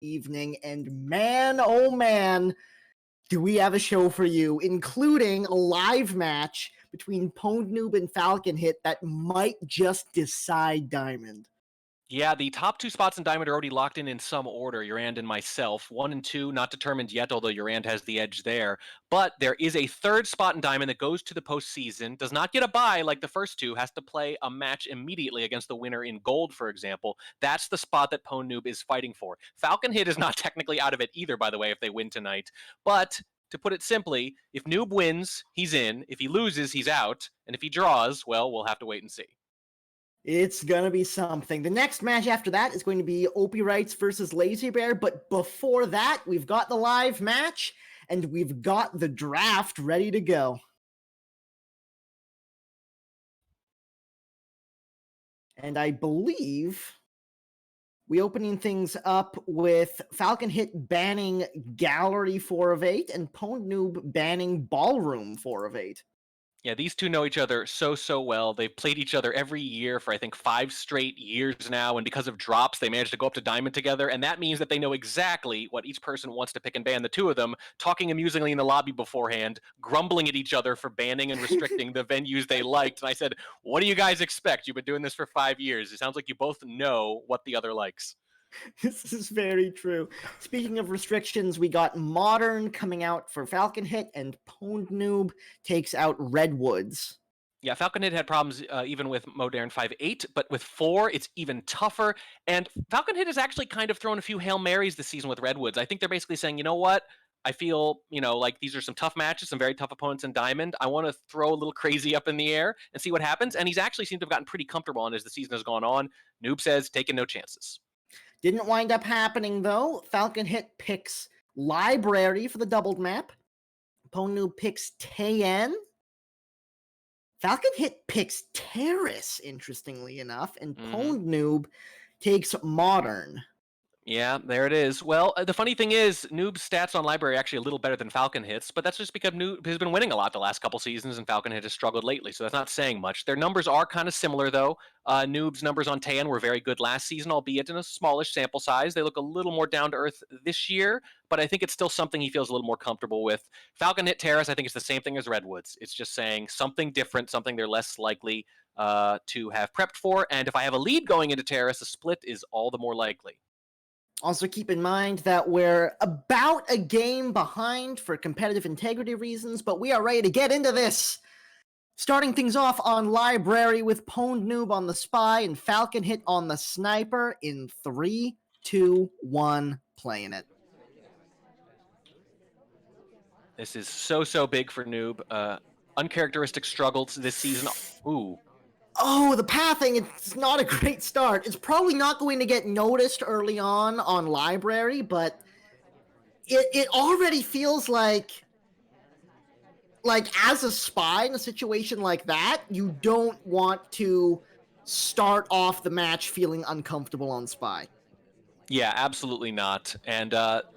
evening, and man, oh man, do we have a show for you, including a live match between Pwndnoob and FalconHit that might just decide Diamond. Yeah, the top two spots in Diamond are already locked in some order, Urand and myself. 1 and 2, not determined yet, although Urand has the edge there. But there is a third spot in Diamond that goes to the postseason, does not get a bye like the first two, has to play a match immediately against the winner in Gold, for example. That's the spot that Pwndnoob is fighting for. FalconHit is not technically out of it either, by the way, if they win tonight. But to put it simply, if Noob wins, he's in. If he loses, he's out. And if he draws, well, we'll have to wait and see. It's gonna be something. The next match after that is going to be Opie Rights versus Lazy Bear, but before that, we've got the live match, and we've got the draft ready to go. And I believe we opening things up with FalconHit banning Gallery 4 of 8 and Pwndnoob banning Ballroom 4 of 8. Yeah, these two know each other so well. They've played each other every year for, I think, 5 straight years now, and because of drops, they managed to go up to Diamond together, and that means that they know exactly what each person wants to pick and ban. The two of them talking amusingly in the lobby beforehand, grumbling at each other for banning and restricting the venues they liked, and I said, what do you guys expect? You've been doing this for 5 years. It sounds like you both know what the other likes. This is very true. Speaking of restrictions, we got Modern coming out for FalconHit, and Pwndnoob takes out Redwoods. Yeah, FalconHit had problems even with Modern 5.8, but with 4, it's even tougher. And FalconHit has actually kind of thrown a few Hail Marys this season with Redwoods. I think they're basically saying, you know what? I feel, like these are some tough matches, some very tough opponents in Diamond. I want to throw a little crazy up in the air and see what happens. And he's actually seemed to have gotten pretty comfortable on as the season has gone on. Noob says, taking no chances. Didn't wind up happening, though. FalconHit picks Library for the doubled map. Pwndnoob picks Tayen. FalconHit picks Terrace, interestingly enough, and Pwndnoob takes Modern. Yeah, there it is. Well, the funny thing is, Noob's stats on Library are actually a little better than FalconHit's, but that's just because Noob has been winning a lot the last couple seasons, and FalconHit has struggled lately, so that's not saying much. Their numbers are kind of similar, though. Noob's numbers on Tayen were very good last season, albeit in a smallish sample size. They look a little more down-to-earth this year, but I think it's still something he feels a little more comfortable with. FalconHit Terrace, I think it's the same thing as Redwoods. It's just saying something different, something they're less likely to have prepped for, and if I have a lead going into Terrace, a split is all the more likely. Also keep in mind that we're about a game behind for competitive integrity reasons, but we are ready to get into this. Starting things off on Library with Pwndnoob on the Spy and FalconHit on the Sniper in 3, 2, 1, playing it. This is so big for Noob. Uncharacteristic struggles this season. Ooh. Oh, the pathing, it's not a great start. It's probably not going to get noticed early on Library, but it already feels like as a spy in a situation like that, you don't want to start off the match feeling uncomfortable on Spy. Yeah, absolutely not. And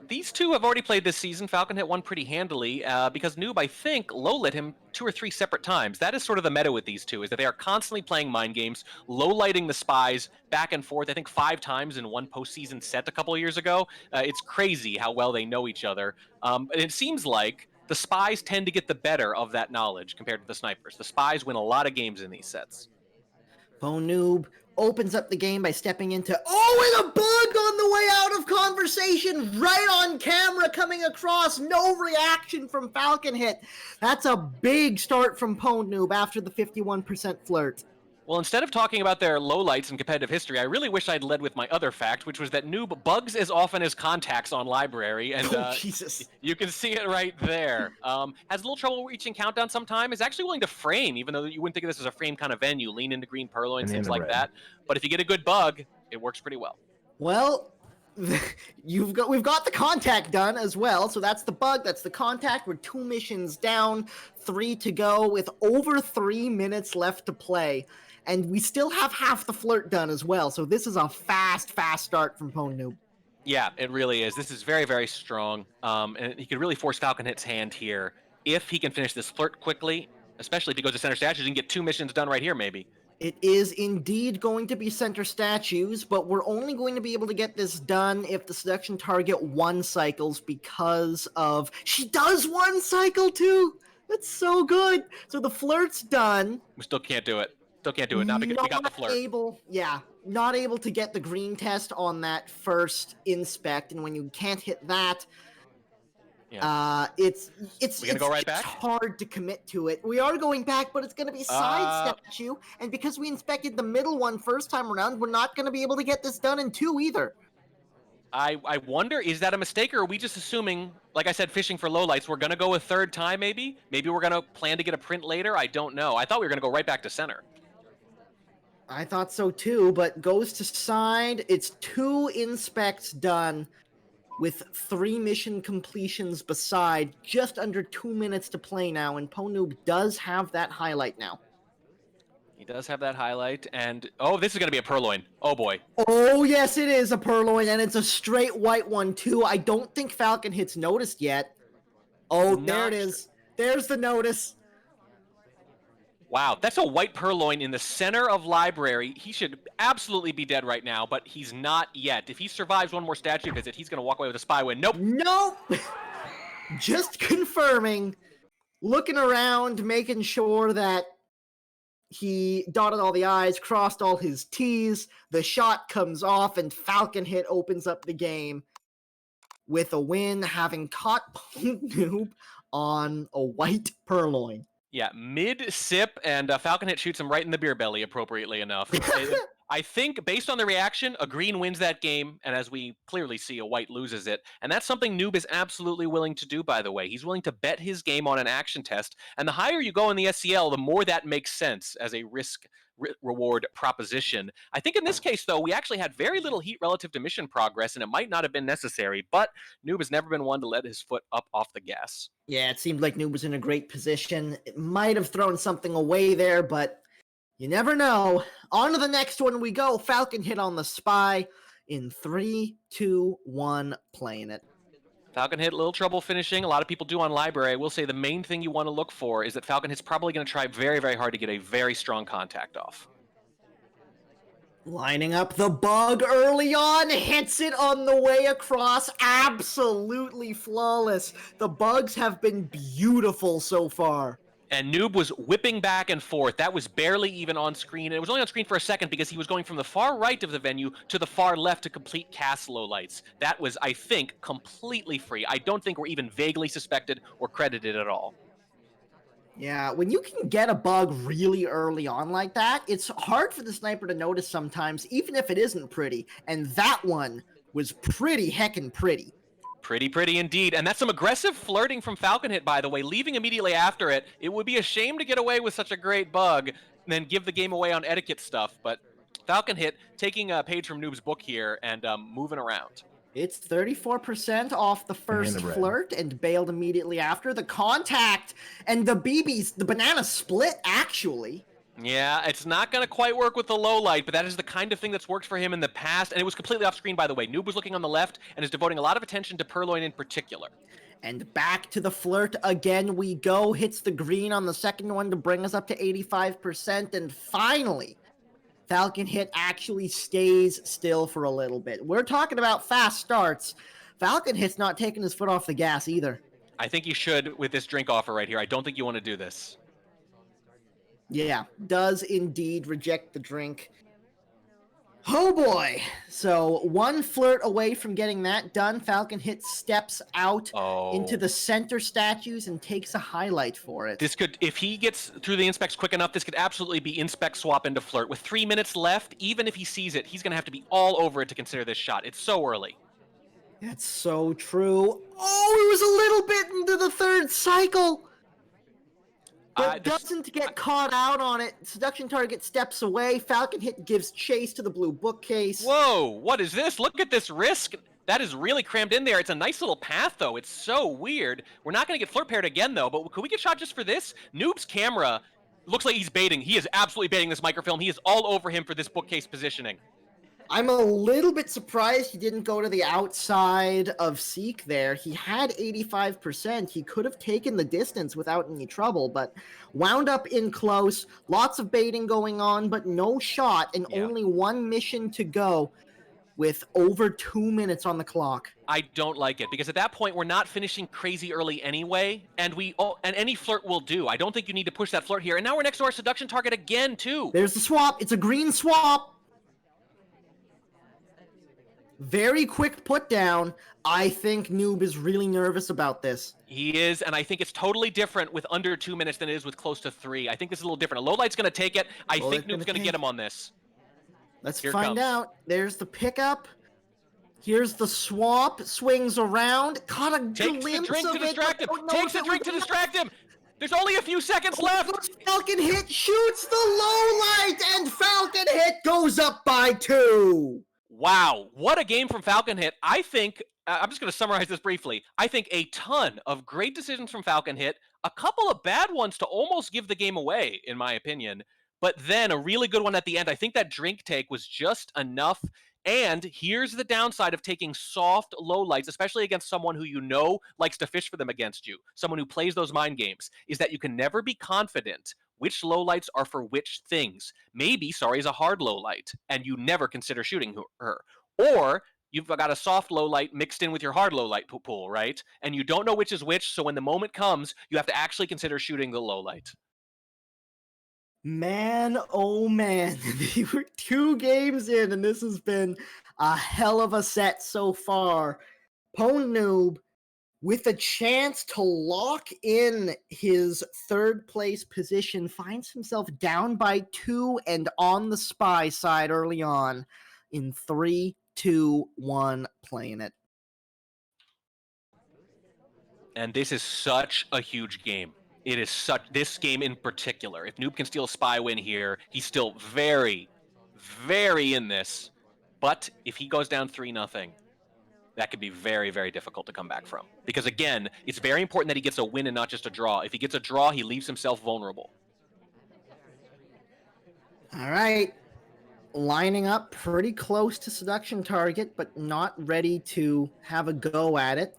these two have already played this season. FalconHit won pretty handily because Noob, I think, low-lit him 2 or 3 separate times. That is sort of the meta with these two, is that they are constantly playing mind games, low-lighting the spies back and forth, I think 5 times in one postseason set a couple of years ago. It's crazy how well they know each other. And it seems like the spies tend to get the better of that knowledge compared to the snipers. The spies win a lot of games in these sets. Pwndnoob opens up the game by stepping into, and a bug on the way out of conversation, right on camera coming across, no reaction from FalconHit. That's a big start from Pwndnoob after the 51% flirt. Well, instead of talking about their lowlights in competitive history, I really wish I'd led with my other fact, which was that Noob bugs as often as contacts on Library, and Jesus. You can see it right there. Has a little trouble reaching countdown sometime, is actually willing to frame, even though you wouldn't think of this as a frame kind of venue, lean into green purloin, things like that. But if you get a good bug, it works pretty well. Well, we've got the contact done as well, so that's the bug, that's the contact. We're 2 missions down, 3 to go with over 3 minutes left to play. And we still have half the flirt done as well, so this is a fast start from Pwndnoob. Yeah, it really is. This is very strong, and he could really force FalconHit's hand here if he can finish this flirt quickly, especially if he goes to center stashes and get 2 missions done right here, maybe. It is indeed going to be center statues, but we're only going to be able to get this done if the seduction target one cycles because of... She does one cycle too! That's so good! So the flirt's done. We still can't do it. Still can't do it, not because we got the flirt. Not able to get the green test on that first inspect, and when you can't hit that, it's go right back? hard to commit to it. We are going back, but it's going to be side statue, and because we inspected the middle one first time around, we're not going to be able to get this done in two either. I wonder, is that a mistake, or are we just assuming, like I said, fishing for lowlights, we're going to go a third time maybe? Maybe we're going to plan to get a print later? I don't know. I thought we were going to go right back to center. I thought so too, but goes to side. It's 2 inspects done with 3 mission completions beside, just under 2 minutes to play now, and Pwndnoob does have that highlight now. He does have that highlight, and oh, this is going to be a purloin. Oh boy. Oh yes, it is a purloin, and it's a straight white one too. I don't think FalconHit's noticed yet. Oh, there it is. There's the notice. Wow, that's a white purloin in the center of library. He should absolutely be dead right now, but he's not yet. If he survives one more statue visit, he's going to walk away with a spy win. Nope. Nope. Just confirming. Looking around, making sure that he dotted all the I's, crossed all his T's. The shot comes off, and FalconHit opens up the game with a win, having caught Pwndnoob on a white purloin. Yeah, mid-sip, and FalconHit shoots him right in the beer belly, appropriately enough. I think, based on the reaction, a green wins that game, and as we clearly see, a white loses it. And that's something Noob is absolutely willing to do, by the way. He's willing to bet his game on an action test, and the higher you go in the SCL, the more that makes sense as a risk-reward proposition. I think in this case, though, we actually had very little heat relative to mission progress, and it might not have been necessary, but Noob has never been one to let his foot up off the gas. Yeah, it seemed like Noob was in a great position. It might have thrown something away there, but you never know. On to the next one we go. FalconHit on the spy in 3, 2, 1, playing it. FalconHit, a little trouble finishing. A lot of people do on library. I will say the main thing you want to look for is that FalconHit's probably going to try very, very hard to get a very strong contact off. Lining up the bug early on, hits it on the way across, absolutely flawless. The bugs have been beautiful so far. And Noob was whipping back and forth. That was barely even on screen. And it was only on screen for a second because he was going from the far right of the venue to the far left to complete cast lowlights. That was, I think, completely free. I don't think we're even vaguely suspected or credited at all. Yeah, when you can get a bug really early on like that, it's hard for the sniper to notice sometimes, even if it isn't pretty. And that one was pretty heckin' pretty. Pretty indeed. And that's some aggressive flirting from FalconHit, by the way, leaving immediately after it. It would be a shame to get away with such a great bug and then give the game away on etiquette stuff. But FalconHit taking a page from Noob's book here and moving around. It's 34% off the first flirt and bailed immediately after. The contact and the BBs, the banana split, actually. Yeah, it's not going to quite work with the low light, but that is the kind of thing that's worked for him in the past, and it was completely off screen, by the way. Noob was looking on the left and is devoting a lot of attention to Purloin in particular. And back to the flirt again we go. Hits the green on the second one to bring us up to 85%, and finally, FalconHit actually stays still for a little bit. We're talking about fast starts. FalconHit's not taking his foot off the gas either. I think you should with this drink offer right here. I don't think you want to do this. Yeah, does indeed reject the drink. Oh boy. So one flirt away from getting that done. FalconHit steps out into the center statues and takes a highlight for it. This could, if he gets through the inspects quick enough, this could absolutely be inspect swap into flirt. With 3 minutes left, even if he sees it, he's going to have to be all over it to consider this shot. It's so early. That's so true. Oh, it was a little bit into the third cycle. But doesn't get caught out on it. Seduction target steps away. FalconHit gives chase to the blue bookcase. Whoa, what is this? Look at this risk. That is really crammed in there. It's a nice little path, though. It's so weird. We're not going to get flirt paired again, though. But could we get shot just for this? Noob's camera looks like he's baiting. He is absolutely baiting this microfilm. He is all over him for this bookcase positioning. I'm a little bit surprised he didn't go to the outside of Seek there. He had 85%. He could have taken the distance without any trouble, but wound up in close. Lots of baiting going on, but no shot, and only one mission to go with over 2 minutes on the clock. I don't like it, because at that point we're not finishing crazy early anyway, and and any flirt will do. I don't think you need to push that flirt here. And now we're next to our seduction target again, too. There's the swap. It's a green swap. Very quick put down. I think Noob is really nervous about this. He is, and I think it's totally different with under 2 minutes than it is with close to 3. I think this is a little different. A low light's going to take it. I think Noob's going to get him on this. Let's find out. There's the pickup. Here's the swap. Swings around. Caught a glimpse of it. Takes the drink to distract him. There's only a few seconds left. FalconHit shoots the low light, and FalconHit goes up by 2. Wow, what a game from FalconHit. I think, I'm just going to summarize this briefly. I think a ton of great decisions from FalconHit, a couple of bad ones to almost give the game away, in my opinion, but then a really good one at the end. I think that drink take was just enough. And here's the downside of taking soft low lights, especially against someone who you know likes to fish for them against you, someone who plays those mind games, is that you can never be confident which lowlights are for which things. Maybe Sorry is a hard low light, and you never consider shooting her. Or you've got a soft low light mixed in with your hard low light pool, right? And you don't know which is which, so when the moment comes, you have to actually consider shooting the low light. Man, oh man, we were 2 games in, and this has been a hell of a set so far. Pwndnoob, with a chance to lock in his 3rd place position, finds himself down by 2 and on the spy side early on in 3, 2, 1, playing it. And this is such a huge game. It is this game in particular. If Noob can steal a spy win here, he's still very, very in this. But if he goes down 3-0, that could be very, very difficult to come back from. Because again, it's very important that he gets a win and not just a draw. If he gets a draw, he leaves himself vulnerable. All right. Lining up pretty close to seduction target, but not ready to have a go at it.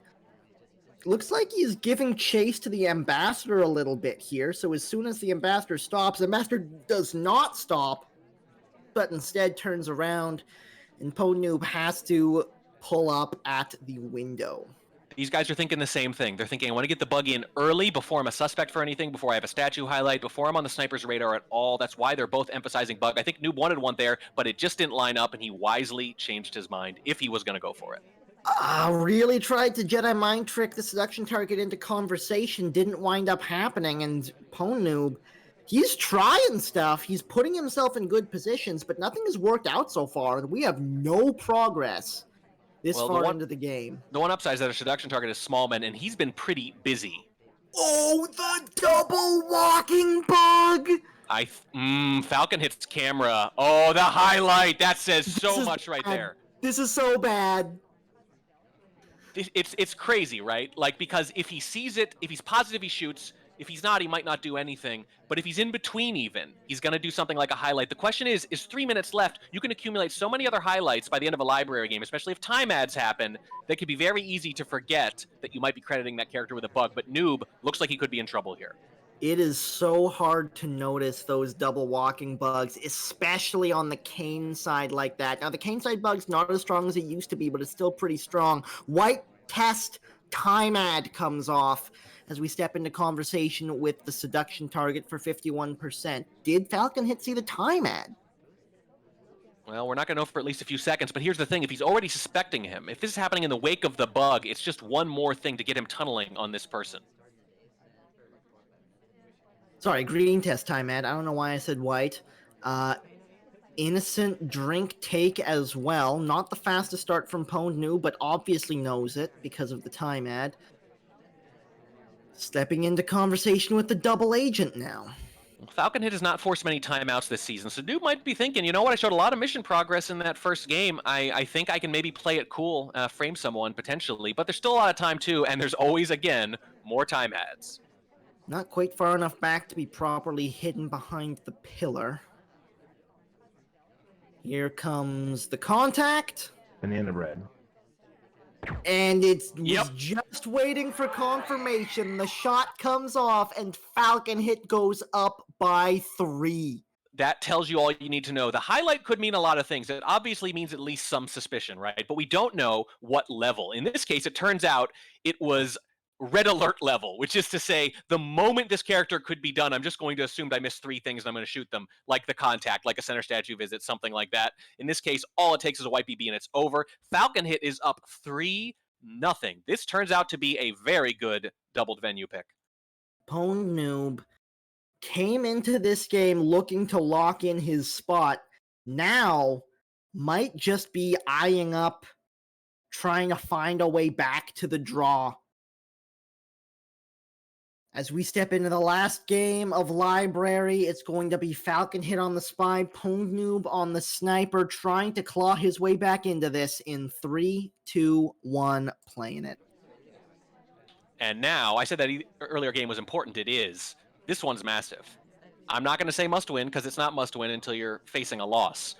Looks like he's giving chase to the ambassador a little bit here. So as soon as the ambassador stops, ambassador does not stop, but instead turns around, and Pwndnoob has to pull up at the window. These guys are thinking the same thing. They're thinking, I want to get the bug in early before I'm a suspect for anything, before I have a statue highlight, before I'm on the sniper's radar at all. That's why they're both emphasizing bug. I think Noob wanted one there, but it just didn't line up, and he wisely changed his mind if he was going to go for it. Really tried to Jedi mind trick the seduction target into conversation, didn't wind up happening, and Pwndnoob, he's trying stuff, he's putting himself in good positions, but nothing has worked out so far, and we have no progress this far into the game. The one upside is that our seduction target is Smallman, and he's been pretty busy. Oh, the double walking bug! FalconHit's camera. Oh, the highlight! That says so much right there. This is so bad. It's crazy, right? Like, because if he sees it, if he's positive, he shoots. If he's not, he might not do anything. But if he's in between even, he's going to do something like a highlight. The question is 3 minutes left. You can accumulate so many other highlights by the end of a library game, especially if time adds happen, that could be very easy to forget that you might be crediting that character with a bug. But Noob looks like he could be in trouble here. It is so hard to notice those double walking bugs, especially on the Kane side like that. Now, the Kane side bug's not as strong as it used to be, but it's still pretty strong. White test time ad comes off as we step into conversation with the seduction target for 51%. Did FalconHit see the time ad? Well, we're not going to know for at least a few seconds, but here's the thing. If he's already suspecting him, if this is happening in the wake of the bug, it's just one more thing to get him tunneling on this person. Sorry, green test time ad. I don't know why I said white. Innocent drink take as well. Not the fastest start from Pwndnoob, but obviously knows it because of the time ad. Stepping into conversation with the double agent now. FalconHit has not forced many timeouts this season, so Noob might be thinking, you know what, I showed a lot of mission progress in that first game. I think I can maybe play it cool, frame someone potentially, but there's still a lot of time too, and there's always, again, more time ads. Not quite far enough back to be properly hidden behind the pillar. Here comes the contact. Banana bread. And it was Yep. just waiting for confirmation. The shot comes off, and FalconHit goes up by 3. That tells you all you need to know. The highlight could mean a lot of things. It obviously means at least some suspicion, right? But we don't know what level. In this case, it turns out it was red alert level, which is to say, the moment this character could be done, I'm just going to assume that I missed 3 things and I'm going to shoot them, like the contact, like a center statue visit, something like that. In this case, all it takes is a white BB and it's over. FalconHit is up 3-0. This turns out to be a very good doubled venue pick. Pwndnoob came into this game looking to lock in his spot. Now might just be eyeing up, trying to find a way back to the draw. As we step into the last game of Library, it's going to be FalconHit on the Spy, Pwndnoob on the Sniper, trying to claw his way back into this in 3, 2, 1, playing it. And now, I said that earlier game was important. It is. This one's massive. I'm not going to say must win because it's not must win until you're facing a loss.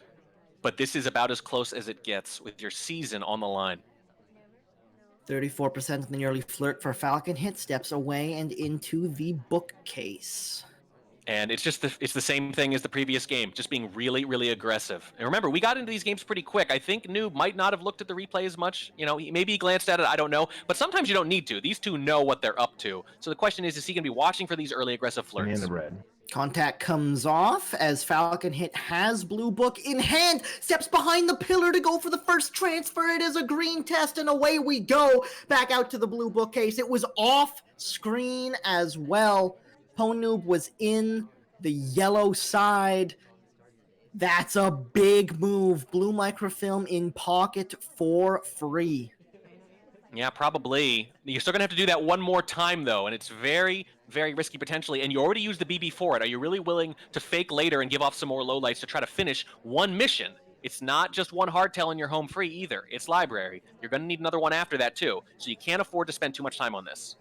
But this is about as close as it gets with your season on the line. 34% in the early flirt for FalconHit, steps away and into the bookcase. And it's just it's the same thing as the previous game, just being really, really aggressive. And remember, we got into these games pretty quick. I think Noob might not have looked at the replay as much. You know, maybe he glanced at it, I don't know. But sometimes you don't need to. These two know what they're up to. So the question is he going to be watching for these early aggressive flirts? Banana bread. Contact comes off as FalconHit has blue book in hand, steps behind the pillar to go for the first transfer. It is a green test, and away we go back out to the blue bookcase. It was off screen as well. Pwndnoob was in the yellow side. That's a big move. Blue microfilm in pocket for free. Yeah, probably. You're still going to have to do that one more time, though, and it's very, very risky potentially, and you already used the BB for it. Are you really willing to fake later and give off some more lowlights to try to finish one mission? It's not just one hardtail and you're home free either. It's Library. You're going to need another one after that, too, so you can't afford to spend too much time on this.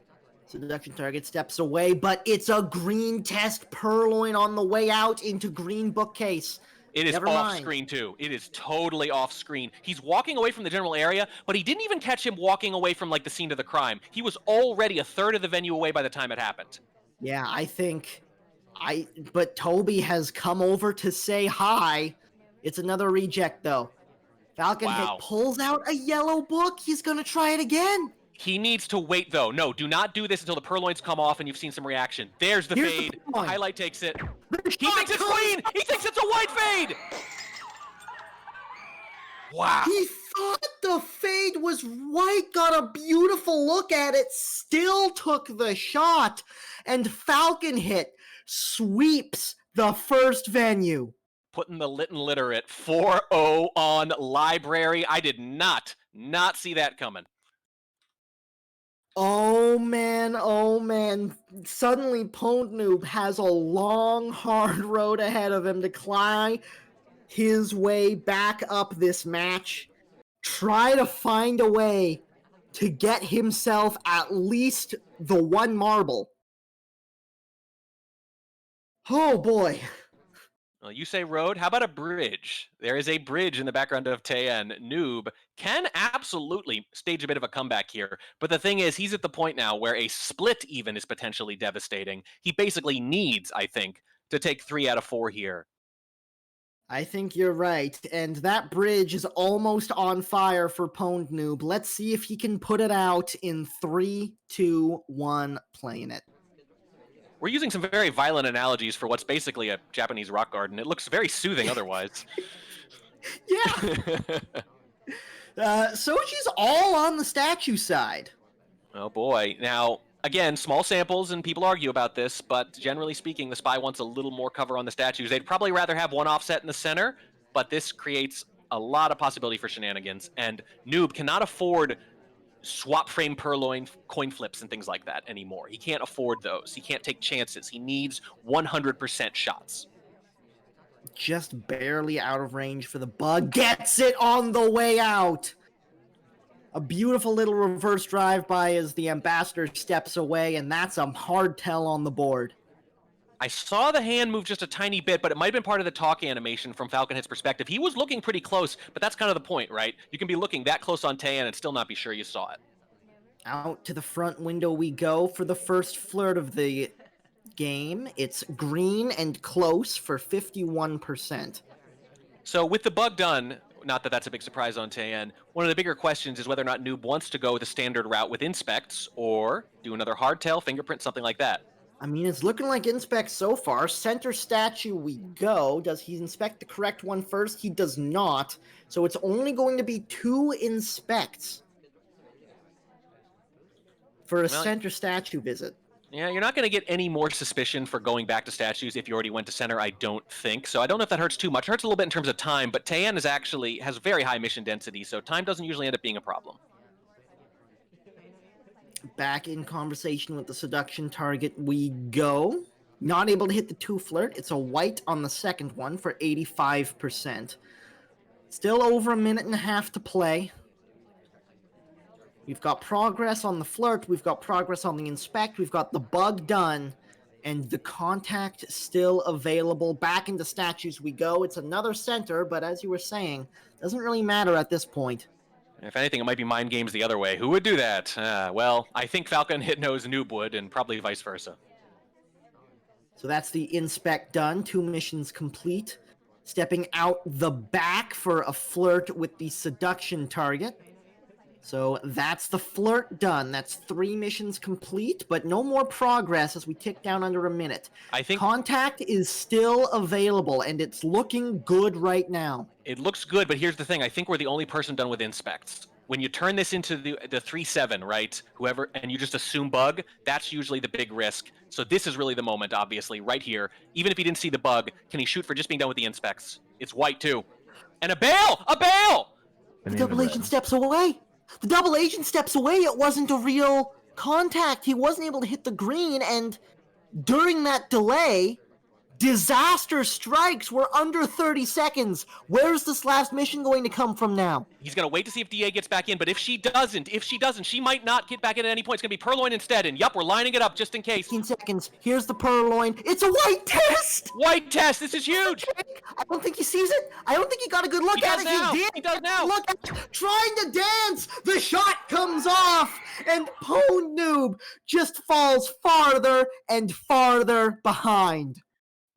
Seduction target steps away, but it's a green test purloin on the way out into green bookcase. It is Never off mind. screen, too. It is totally off screen. He's walking away from the general area, but he didn't even catch him walking away from, like, the scene of the crime. He was already a third of the venue away by the time it happened. Yeah, but Toby has come over to say hi. It's another reject, though. FalconHit pulls out a yellow book. He's going to try it again. He needs to wait, though. No, do not do this until the purloins come off and you've seen some reaction. There's the fade. The highlight takes it. He thinks it's clean. He thinks it's a white fade. Wow. He thought the fade was white, got a beautiful look at it, still took the shot, and FalconHit sweeps the first venue. Putting the lit and litter at 4-0 on Library. I did not see that coming. Oh man. Suddenly Pwndnoob has a long, hard road ahead of him to climb his way back up this match. Try to find a way to get himself at least the one marble. Oh boy. Well, you say road, how about a bridge? There is a bridge in the background of Tayan. Noob can absolutely stage a bit of a comeback here, but the thing is, he's at the point now where a split even is potentially devastating. He basically needs, I think, to take 3 out of 4 here. I think you're right, and that bridge is almost on fire for Pwndnoob. Let's see if he can put it out in 3, 2, 1, playing it. We're using some very violent analogies for what's basically a Japanese rock garden. It looks very soothing otherwise. Yeah. Sochi's all on the statue side. Oh boy. Now, again, small samples and people argue about this, but generally speaking, the Spy wants a little more cover on the statues. They'd probably rather have one offset in the center, but this creates a lot of possibility for shenanigans, and Noob cannot afford swap frame purloin coin flips and things like that anymore. He can't afford those. He can't take chances. He needs 100% shots. Just barely out of range for the bug. Gets it on the way out. A beautiful little reverse drive by as the ambassador steps away, and that's a hard tell on the board. I saw the hand move just a tiny bit, but it might have been part of the talk animation from FalconHit's perspective. He was looking pretty close, but that's kind of the point, right? You can be looking that close on Taeyan and still not be sure you saw it. Out to the front window we go for the first flirt of the game. It's green and close for 51%. So with the bug done, not that that's a big surprise on Taeyan, one of the bigger questions is whether or not Noob wants to go the standard route with inspects or do another hardtail, fingerprint, something like that. I mean, it's looking like inspect so far. Center statue we go. Does he inspect the correct one first? He does not. So it's only going to be 2 inspects for a center statue visit. Yeah, you're not going to get any more suspicion for going back to statues if you already went to center, I don't think. So I don't know if that hurts too much. It hurts a little bit in terms of time, but Taeyan has very high mission density, so time doesn't usually end up being a problem. Back in conversation with the seduction target we go. Not able to hit the 2 flirt. It's a white on the second one for 85%. Still over a minute and a half to play. We've got progress on the flirt. We've got progress on the inspect. We've got the bug done. And the contact still available. Back into statues we go. It's another center, but as you were saying, doesn't really matter at this point. If anything, it might be mind games the other way. Who would do that? Well, I think FalconHit knows Noob would, and probably vice versa. So that's the inspect done. 2 missions complete. Stepping out the back for a flirt with the seduction target. So that's the flirt done. That's 3 missions complete, but no more progress as we tick down under a minute. I think contact is still available, and it's looking good right now. It looks good, but here's the thing. I think we're the only person done with inspects. When you turn this into the 3-7, right? Whoever, and you just assume bug, that's usually the big risk. So this is really the moment, obviously, right here. Even if he didn't see the bug, can he shoot for just being done with the inspects? It's white, too. And a bail! A bail! The double agent steps away. The double agent steps away. It wasn't a real contact. He wasn't able to hit the green, and during that delay, disaster strikes. We're under 30 seconds. Where's this last mission going to come from now? He's going to wait to see if DA gets back in, but if she doesn't, she might not get back in at any point. It's going to be Purloin instead, and yup, we're lining it up just in case. 15 seconds. Here's the Purloin. It's a white test! White test! This is huge! I don't think he sees it. I don't think he got a good look at it. Now. He did. He does now. Look at trying to dance. The shot comes off, and Pwndnoob just falls farther and farther behind.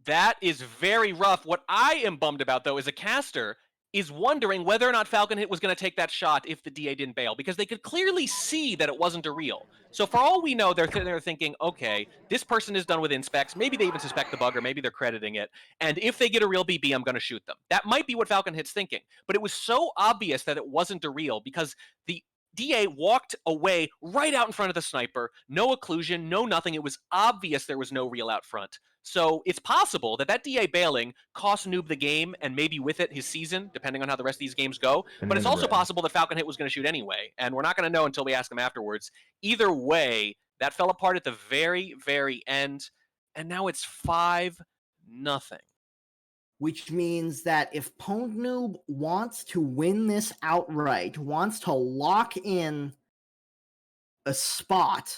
That is very rough. What I am bummed about, though, is a caster is wondering whether or not FalconHit was going to take that shot if the DA didn't bail, because they could clearly see that it wasn't a real. So for all we know, they're thinking, okay, this person is done with inspects. Maybe they even suspect the bug, or maybe they're crediting it. And if they get a real BB, I'm going to shoot them. That might be what FalconHit's thinking. But it was so obvious that it wasn't a real because the DA walked away right out in front of the sniper. No occlusion, no nothing. It was obvious there was no real out front. So it's possible that DA bailing cost Noob the game and maybe with it his season, depending on how the rest of these games go. But it's also possible that FalconHit was going to shoot anyway, and we're not going to know until we ask him afterwards. Either way, that fell apart at the very, very end, and now it's 5-0. Which means that if Pwndnoob wants to win this outright, wants to lock in a spot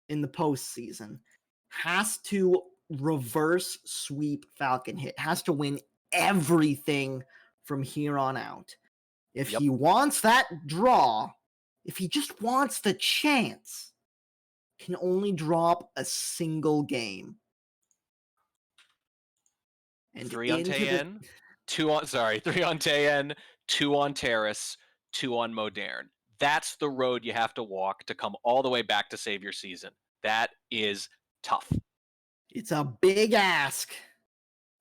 in the postseason, has to reverse sweep FalconHit, has to win everything from here on out. If he wants that draw, if he just wants the chance, can only drop a single game. And 3 on Taeyan, 3 on Taeyan, 2 on Terrace, 2 on Modern. That's the road you have to walk to come all the way back to save your season. That is tough. It's a big ask.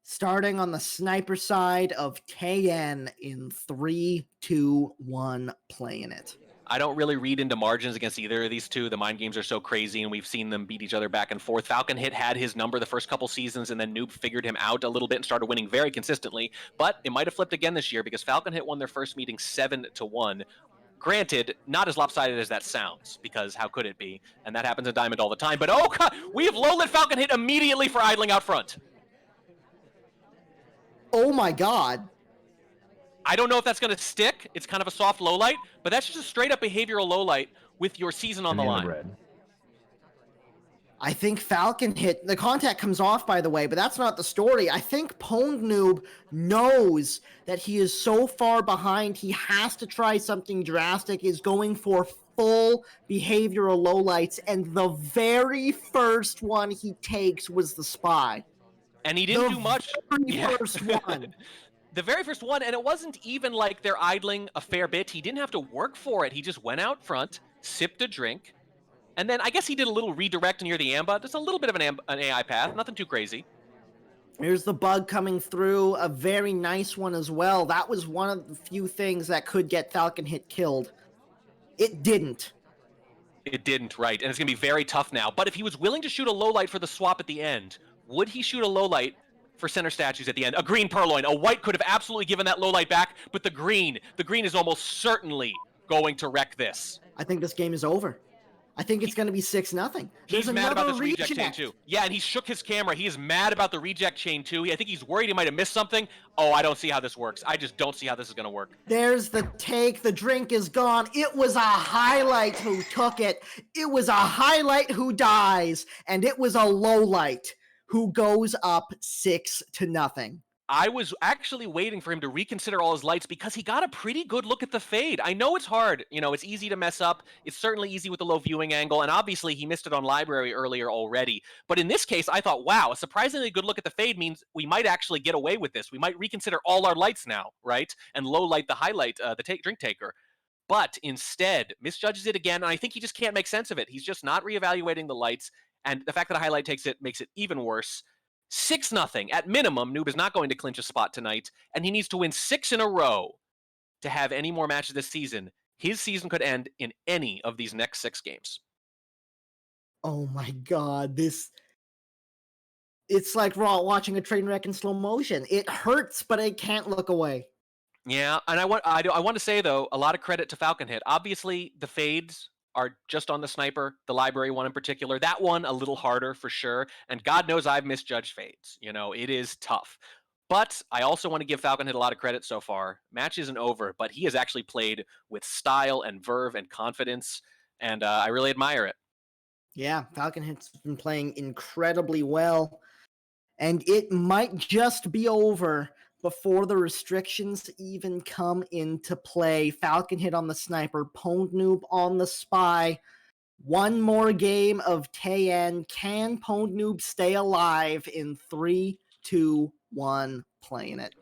Starting on the sniper side of Taeyan in 3, 2, 1, playing it. I don't really read into margins against either of these two. The mind games are so crazy, and we've seen them beat each other back and forth. FalconHit had his number the first couple seasons, and then Noob figured him out a little bit and started winning very consistently. But it might have flipped again this year because FalconHit won their first meeting 7-1. Granted, not as lopsided as that sounds, because how could it be? And that happens in Diamond all the time. But oh, God, we have low-lit FalconHit immediately for idling out front. Oh my God. I don't know if that's going to stick. It's kind of a soft low light, but that's just a straight up behavioral low light with your season on the line. I think FalconHit, the contact comes off, by the way, but that's not the story. I think Pwndnoob knows that he is so far behind, he has to try something drastic, is going for full behavioral lowlights, and the very first one he takes was the spy. And he didn't do much. The first one. The very first one, and it wasn't even like they're idling a fair bit. He didn't have to work for it. He just went out front, sipped a drink, and then I guess he did a little redirect near the AMBA. Just a little bit of an AI path, nothing too crazy. Here's the bug coming through, a very nice one as well. That was one of the few things that could get FalconHit killed. It didn't. It didn't, right. And it's going to be very tough now. But if he was willing to shoot a low light for the swap at the end, would he shoot a low light for center statues at the end? A green purloin. A white could have absolutely given that low light back, but the green is almost certainly going to wreck this. I think this game is over. I think it's going to be 6-0. He's mad about this reject chain too. Yeah, and he shook his camera. He is mad about the reject chain too. I think he's worried he might have missed something. Oh, I don't see how this works. I just don't see how this is going to work. There's the take. The drink is gone. It was a highlight who took it. It was a highlight who dies. And it was a low light who goes up 6-0. I was actually waiting for him to reconsider all his lights because he got a pretty good look at the fade. I know it's hard. You know, it's easy to mess up. It's certainly easy with the low viewing angle. And obviously he missed it on library earlier already. But in this case, I thought, wow, a surprisingly good look at the fade means we might actually get away with this. We might reconsider all our lights now, right? And low light the highlight, the drink taker. But instead, misjudges it again. And I think he just can't make sense of it. He's just not reevaluating the lights. And the fact that a highlight takes it makes it even worse. 6-0. At minimum, Noob is not going to clinch a spot tonight, and he needs to win 6 in a row to have any more matches this season. His season could end in any of these next 6 games. Oh my god, it's like watching a train wreck in slow motion. It hurts, but I can't look away. Yeah, and I want to say, though, a lot of credit to FalconHit. Obviously, the fades are just on the sniper, the library one in particular. That one a little harder for sure. And God knows I've misjudged fades. You know, it is tough. But I also want to give FalconHit a lot of credit so far. Match isn't over, but he has actually played with style and verve and confidence, and I really admire it. Yeah, FalconHit's been playing incredibly well, and it might just be over before the restrictions even come into play. FalconHit on the sniper, Pwndnoob on the spy. One more game of Taeyen. Can Pwndnoob stay alive in 3, 2, 1, playing it?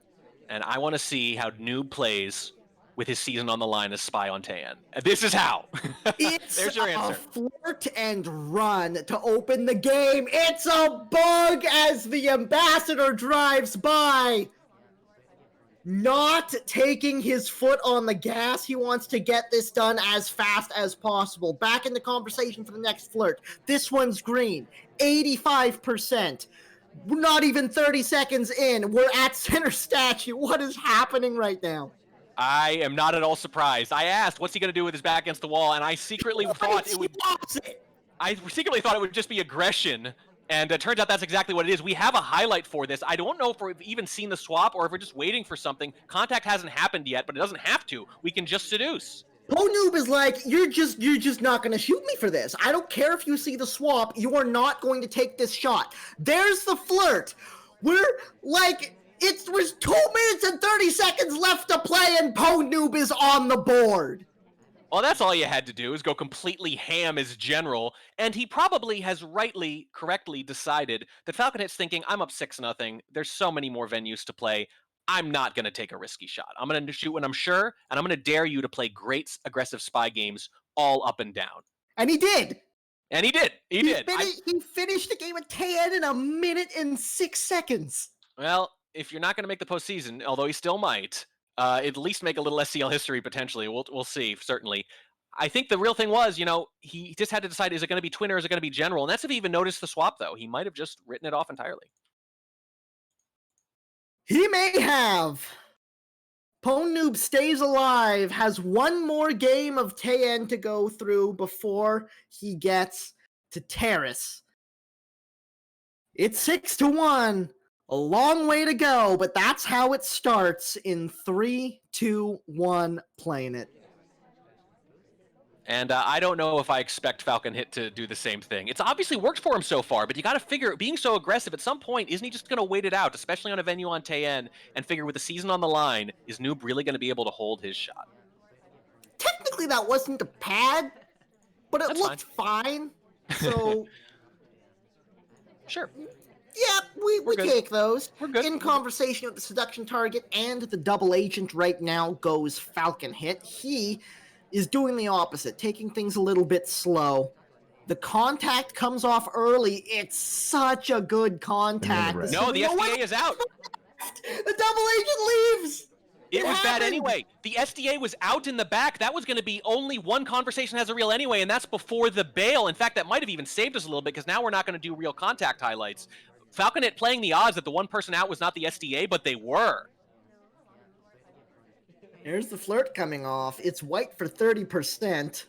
And I want to see how Noob plays with his season on the line as spy on Taeyen. This is how. It's There's your answer. A flirt and run to open the game. It's a bug as the ambassador drives by. Not taking his foot on the gas. He wants to get this done as fast as possible. Back in the conversation for the next flirt. This one's green. 85%. We're not even 30 seconds in. We're at center statue. What is happening right now? I am not at all surprised. I asked, what's he going to do with his back against the wall? And I secretly thought it would... I secretly thought it would just be aggression. And it turns out that's exactly what it is. We have a highlight for this. I don't know if we've even seen the swap or if we're just waiting for something. Contact hasn't happened yet, but it doesn't have to. We can just seduce. Pwndnoob is like, you're just not going to shoot me for this. I don't care if you see the swap. You are not going to take this shot. There's the flirt. We're like, it was 2 minutes and 30 seconds left to play, and Pwndnoob is on the board. Well, that's all you had to do is go completely ham as general, and he probably has correctly decided that FalconHit's thinking, I'm up 6-0. There's so many more venues to play. I'm not going to take a risky shot. I'm going to shoot when I'm sure, and I'm going to dare you to play great aggressive spy games all up and down. And he did. And he did. He did. He finished the game at 10 in 1 minute and 6 seconds. Well, if you're not going to make the postseason, although he still might, at least make a little SCL history potentially. We'll see, certainly. I think the real thing was, you know, he just had to decide, is it going to be twin or is it going to be general? And that's if he even noticed the swap, though. He might have just written it off entirely. He may have. Pwndnoob stays alive, has one more game of Taeyen to go through before he gets to Terrace. It's 6-1. A long way to go, but that's how it starts in 3, 2, 1, playing it. And I don't know if I expect FalconHit to do the same thing. It's obviously worked for him so far, but you got to figure, being so aggressive, at some point, isn't he just going to wait it out, especially on a venue on Teyen, and figure with the season on the line, is Noob really going to be able to hold his shot? Technically, that wasn't a pad, but it That's looked fine. So, Sure. yeah, we good. take those. We're good. In conversation with the seduction target and the double agent right now goes FalconHit. He is doing the opposite, taking things a little bit slow. The contact comes off early. It's such a good contact. No, the SDA is out. The double agent leaves. It was bad anyway. The SDA was out in the back. That was going to be only one conversation has a reel anyway, and that's before the bail. In fact, that might have even saved us a little bit, because now we're not going to do real contact highlights. FalconHit playing the odds that the one person out was not the SDA, but they were. There's the flirt coming off. It's white for 30%.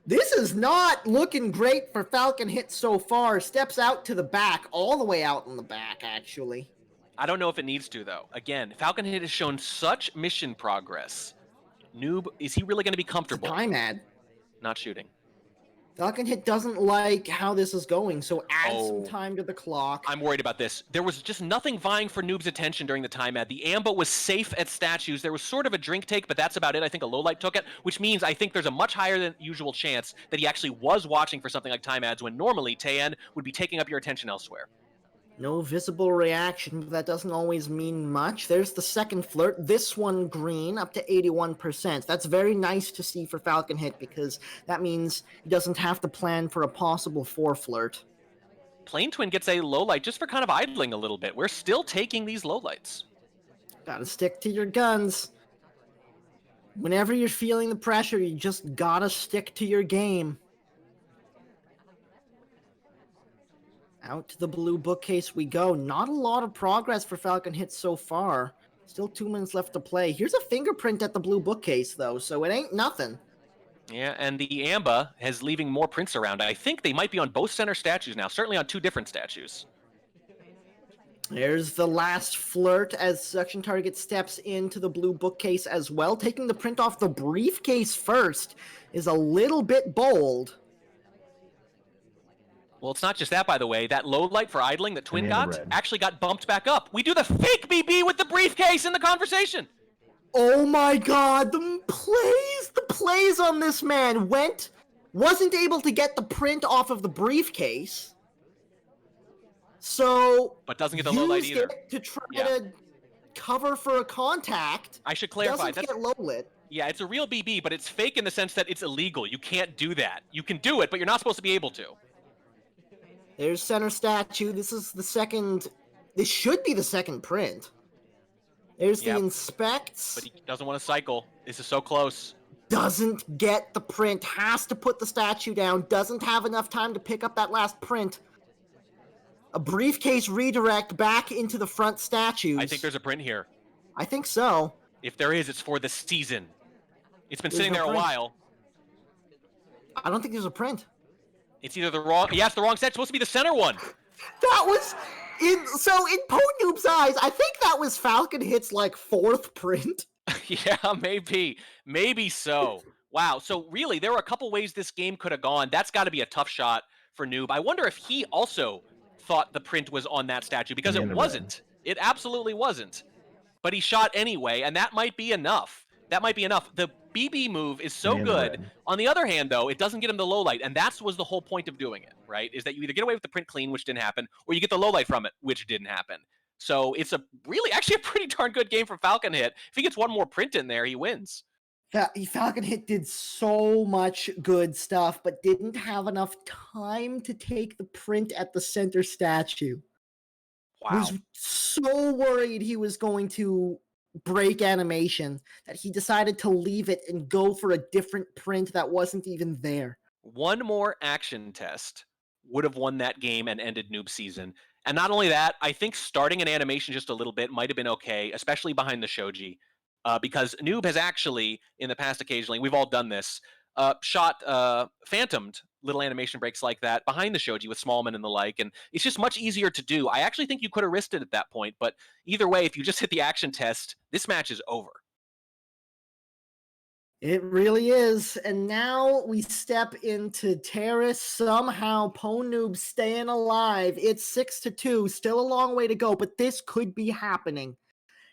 This is not looking great for FalconHit so far. Steps out to the back, all the way out in the back, actually. I don't know if it needs to, though. Again, FalconHit has shown such mission progress. Noob, is he really going to be comfortable? Time ad. Not shooting. FalconHit doesn't like how this is going, so add some time to the clock. I'm worried about this. There was just nothing vying for Noob's attention during the time ad. The Amba was safe at statues. There was sort of a drink take, but that's about it. I think a low light took it, which means I think there's a much higher than usual chance that he actually was watching for something like time ads, when normally Teyen would be taking up your attention elsewhere. No visible reaction, but that doesn't always mean much. There's the second flirt. This one green, up to 81%. That's very nice to see for FalconHit, because that means he doesn't have to plan for a possible 4 flirt. Plain Twin gets a low light just for kind of idling a little bit. We're still taking these low lights. Gotta stick to your guns. Whenever you're feeling the pressure, you just gotta stick to your game. Out to the blue bookcase we go. Not a lot of progress for FalconHit so far. Still 2 minutes left to play. Here's a fingerprint at the blue bookcase, though, so it ain't nothing. Yeah, and the Amba is leaving more prints around. I think they might be on both center statues now, certainly on 2 different statues. There's the last flirt as Seduction Target steps into the blue bookcase as well. Taking the print off the briefcase first is a little bit bold. Well, it's not just that, by the way. That low light for idling that Twin got actually got bumped back up. We do the fake BB with the briefcase in the conversation. Oh my god, the plays on this man wasn't able to get the print off of the briefcase. So, but doesn't get the low light either. To try to cover for a contact. I should clarify. Doesn't get low lit. Yeah, it's a real BB, but it's fake in the sense that it's illegal. You can't do that. You can do it, but you're not supposed to be able to. There's center statue. This is the second. This should be the second print. There's the inspects. But he doesn't want to cycle. This is so close. Doesn't get the print. Has to put the statue down. Doesn't have enough time to pick up that last print. A briefcase redirect back into the front statues. I think there's a print here. I think so. If there is, it's for the season. It's been sitting there a while. I don't think there's a print. It's either the wrong... Yeah, it's the wrong set. It's supposed to be the center one. That was... in Pwndnoob's eyes, I think that was FalconHit's, 4th print. Yeah, maybe. Maybe so. Wow. So, really, there were a couple ways this game could have gone. That's got to be a tough shot for Noob. I wonder if he also thought the print was on that statue, because it wasn't. It absolutely wasn't. But he shot anyway, and that might be enough. That might be enough. The BB move is so good. On the other hand, though, it doesn't get him the low light, and that was the whole point of doing it, right? Is that you either get away with the print clean, which didn't happen, or you get the low light from it, which didn't happen. So it's actually a pretty darn good game for FalconHit. If he gets one more print in there, he wins. FalconHit did so much good stuff, but didn't have enough time to take the print at the center statue. Wow. Was so worried he was going to break animation that he decided to leave it and go for a different print that wasn't even there. One more action test would have won that game and ended Noob season. And not only that, I think starting an animation just a little bit might have been okay, especially behind the shoji, because Noob has actually, in the past occasionally, we've all done this, phantomed little animation breaks like that behind the shoji with Smallman and the like, and it's just much easier to do. I actually think you could have risked it at that point, but either way, if you just hit the action test, this match is over. It really is. And now we step into Terrace. Somehow Pwndnoob staying alive. It's 6-2. Still a long way to go, but this could be happening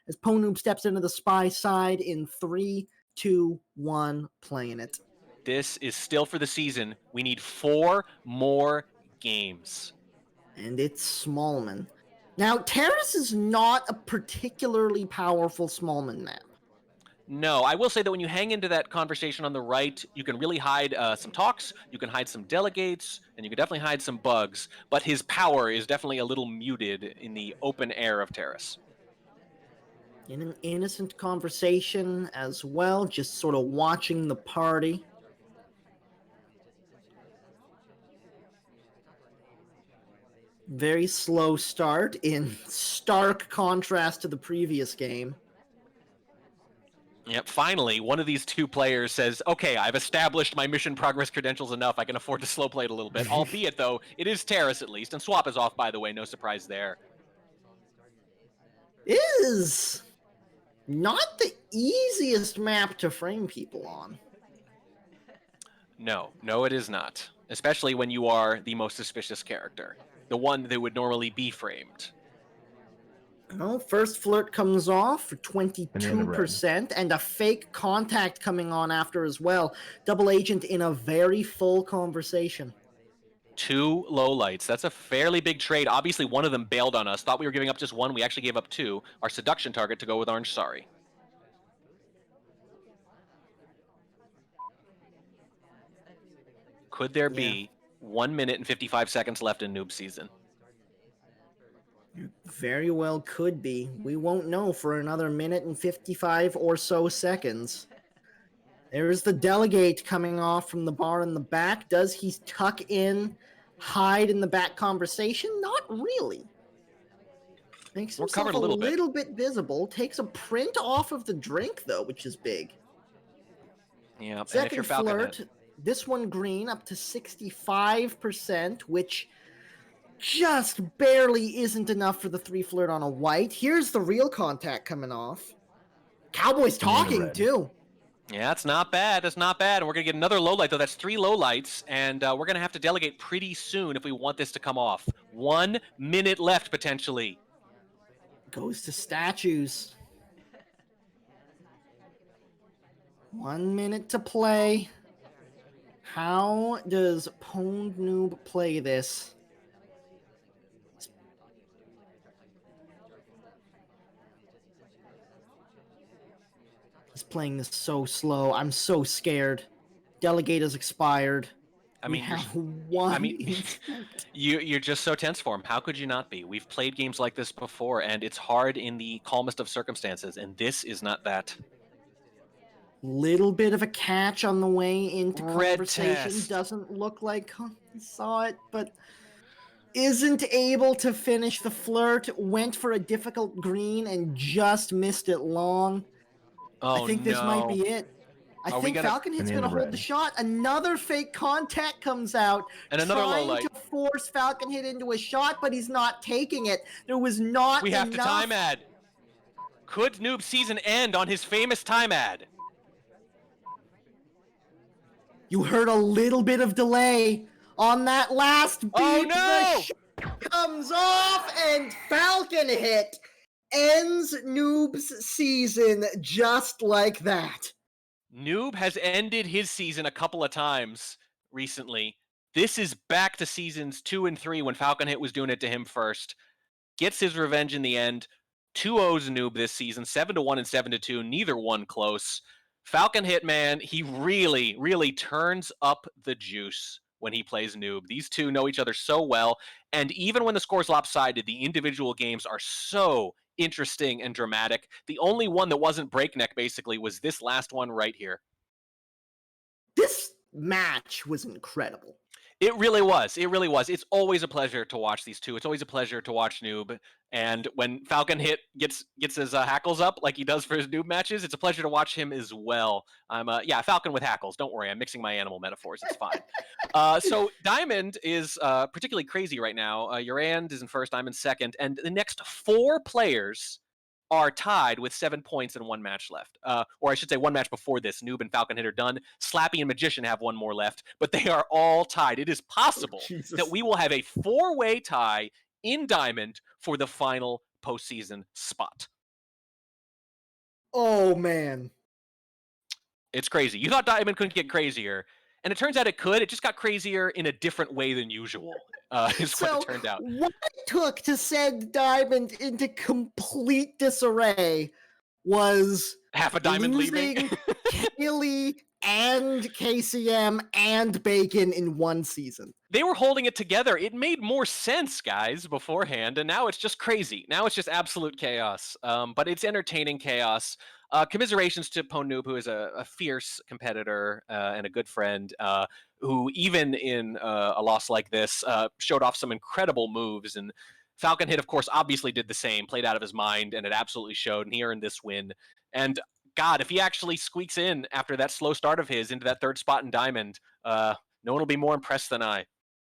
as Pwndnoob steps into the spy side in 3, 2, 1, playing it. This is still for the season. We need 4 more games. And it's Smallman. Now, Terrace is not a particularly powerful Smallman map. No, I will say that when you hang into that conversation on the right, you can really hide some talks, you can hide some delegates, and you can definitely hide some bugs, but his power is definitely a little muted in the open air of Terrace. In an innocent conversation as well, just sort of watching the party. Very slow start in stark contrast to the previous game. Yep, finally, one of these 2 players says, okay, I've established my mission progress credentials enough, I can afford to slow play it a little bit. Albeit, though, it is Terrace at least, and Swap is off, by the way, no surprise there. Is not the easiest map to frame people on. No, it is not. Especially when you are the most suspicious character. The one that would normally be framed. Well, first flirt comes off for 22%, and a fake contact coming on after as well. Double agent in a very full conversation. 2 lowlights. That's a fairly big trade. Obviously, one of them bailed on us. Thought we were giving up just 1. We actually gave up 2. Our seduction target to go with Orange Sorry. Could there be 1 minute and 55 seconds left in Noob season? Very well could be. We won't know for another minute and 55 or so seconds. There's the delegate coming off from the bar in the back. Does he tuck in, hide in the back conversation? Not really. Makes himself a little bit visible. Takes a print off of the drink, though, which is big. Yeah, Second flirt, this one green up to 65%, which just barely isn't enough for the 3 flirt on a white. Here's the real contact coming off. Cowboy's talking, too. Yeah, that's not bad. That's not bad. And we're going to get another low light, though. That's 3 low lights, and we're going to have to delegate pretty soon if we want this to come off. 1 minute left, potentially. Goes to statues. 1 minute to play. How does Pwndnoob play this? He's playing this so slow. I'm so scared. Delegate has expired. I mean, you're just so tense for him. How could you not be? We've played games like this before, and it's hard in the calmest of circumstances, and this is not that. Little bit of a catch on the way into conversation. Test. Doesn't look like he saw it, but isn't able to finish the flirt. Went for a difficult green and just missed it long. Oh, I think this might be it. I think FalconHit's going to hold the shot. Another fake contact comes out. And another low light. Trying to force FalconHit into a shot, but he's not taking it. There was not enough. We have to time ad. Could Noob season end on his famous time ad? You heard a little bit of delay on that last beep. Oh, no! The shot comes off, and FalconHit ends Noob's season just like that. Noob has ended his season a couple of times recently. This is back to seasons 2 and 3 when FalconHit was doing it to him first. Gets his revenge in the end. 2-0's Noob this season, 7-1 and 7-2, neither one close. FalconHit, man, he really, really turns up the juice when he plays Noob. These two know each other so well, and even when the score's lopsided, the individual games are so interesting and dramatic. The only one that wasn't breakneck, basically, was this last one right here. This match was incredible. It really was. It really was. It's always a pleasure to watch these two. It's always a pleasure to watch Noob. And when FalconHit gets his hackles up like he does for his Noob matches, it's a pleasure to watch him as well. Yeah, Falcon with hackles. Don't worry, I'm mixing my animal metaphors. It's fine. So Diamond is particularly crazy right now. Urand is in first, I'm in second. And the next 4 players are tied with 7 points and 1 match left. Or I should say 1 match before this. Noob and FalconHit are done. Slappy and Magician have 1 more left, but they are all tied. It is possible that we will have a 4-way tie in Diamond for the final postseason spot. Oh, man. It's crazy. You thought Diamond couldn't get crazier, and it turns out it could. It just got crazier in a different way than usual, is what it turned out. What it took to send Diamond into complete disarray was half a Diamond leaving Kelly and KCM and Bacon in one season. They were holding it together. It made more sense, guys, beforehand, and now it's just crazy. Now it's just absolute chaos. But it's entertaining chaos. Commiserations to Pwndnoob, who is a fierce competitor and a good friend, who even in a loss like this showed off some incredible moves. And FalconHit, of course, obviously did the same, played out of his mind, and it absolutely showed, and he earned this win. And God, if he actually squeaks in after that slow start of his into that 3rd spot in Diamond, no one will be more impressed than I.